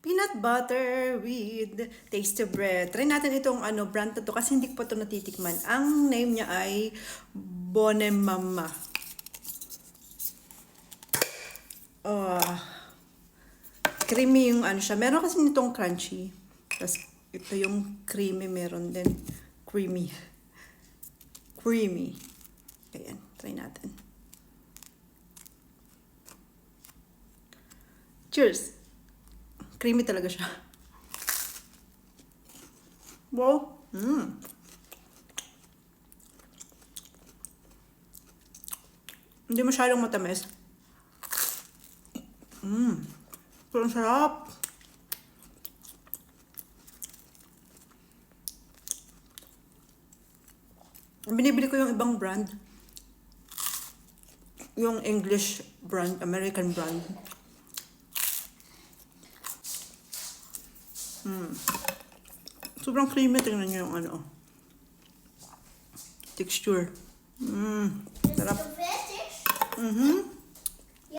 Peanut butter with taste of bread. Try natin itong brand na to kasi hindi ko pa ito natitikman. Ang name niya ay Bonemama. Creamy yung siya. Meron kasi nitong crunchy. Tapos ito yung creamy. Meron din creamy. Creamy. Ayan. Try natin. Cheers! Creamy talaga siya. Wow! Hindi masyadong matamis. Pero ang sarap! Binibili ko yung ibang brand. Yung English brand, American brand. Sobrang creamy. Tingnan nyo yung texture. Sarap.